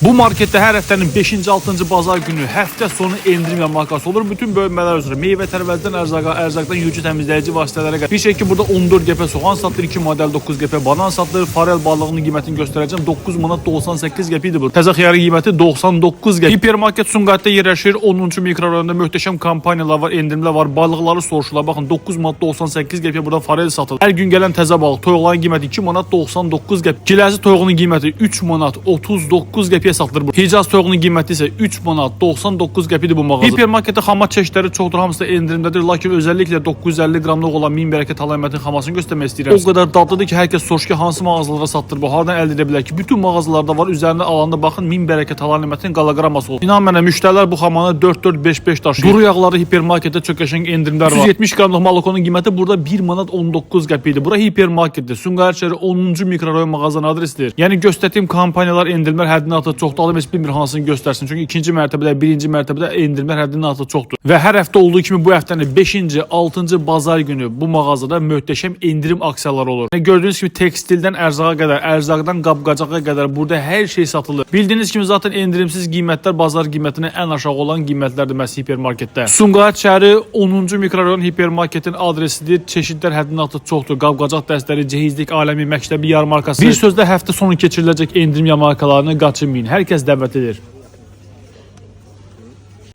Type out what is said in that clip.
Bu markette her həftənin 5-ci, 6-cı bazar günü həftə sonu endirim yarmarkası olur. Bütün bölmələr üzrə meyvə tərəvəzdən ərzaqdan yürücü təmizləyici vasitələrə qədər. Bir şey ki, burada 14 qəpə soğan satılır, 2 model 9 qəpə banan satılır. Farel balığının qiymətini göstərəcəm. 9 manat 98 qəpə idi bu. Təzə xiyarın qiyməti 99 qəpə. Hipermarket Sumqayıtda yerləşir. 10-cu mikrorayonda möhtəşəm kampaniyalar var, endirimlər var. Balıqları soruşurlar. Baxın 9 manat 98 qəpə burada farel satılır. Hər gün gələn təzə balıq, toyuqların qiyməti 2 manat 99 qəpə. Giləzi toyuğunun qiyməti 3 manat 39 qəpə satılır bu. Hicaz toyuğunun qiyməti isə 3 manat 99 qəpidir bu mağazada. Hipermarketdə xamat çeşidləri çoxdur, hamısı da endirimdədir. Lakin özəlliklə 950 qramlıq olan 1000 bərəkət alamətin xamasını göstərmək istəyirəm. O qədər dadlıdır ki, hər kəs soruşur ki, hansı mağazalara satılır bu, hardan əldə edə bilər ki? Bütün mağazalarda var. Üzərində alanda baxın 1000 bərəkət alamətin qaloqramması olur. İnan mənə, müştərilər bu xamanı 4-4-5-5 daşıyır. Duru yağları hipermarketdə çox qəşəng endirimlər var. 170 qramlıq malokonun qiyməti burada 1 manat 19 qəpidir. Bura hipermarketdir. Sumqayıt şəhəri 10-cu mikrorayon mağazanın adresidir. Yəni göstərdiyim kampaniyalar, endirimlər həddindən artıq çoxdur. Adam heç bilmir hansını göstərsin. Çünki ikinci mərtəbədə, birinci mərtəbədə endirimlər həddindən artıq çoxdur. Və hər həftə olduğu kimi bu həftənin 5-ci, 6-cı bazar günü bu mağazada möhtəşəm endirim aksiyaları olur. Gördüyünüz kimi tekstildən ərzağa qədər, ərzaqdan qab-qacağa qədər burada hər şey satılır. Bildiyiniz kimi zaten endirimsiz qiymətlər bazar qiymətinə ən aşağı olan qiymətlərdir məhz hipermarketdə. Sumqayıt şəhəri 10-cu mikrorayon hipermarketin adresidir. Çeşidlər həddindən artıq çoxdur. Qab-qacaq dəstləri, cehizlik aləmi, məktəbi yarmarkası. Bir sözlə həftə sonu keçiriləcək endirim yarmarkalarını qaçırmayın. Hər kəs dəvət edir.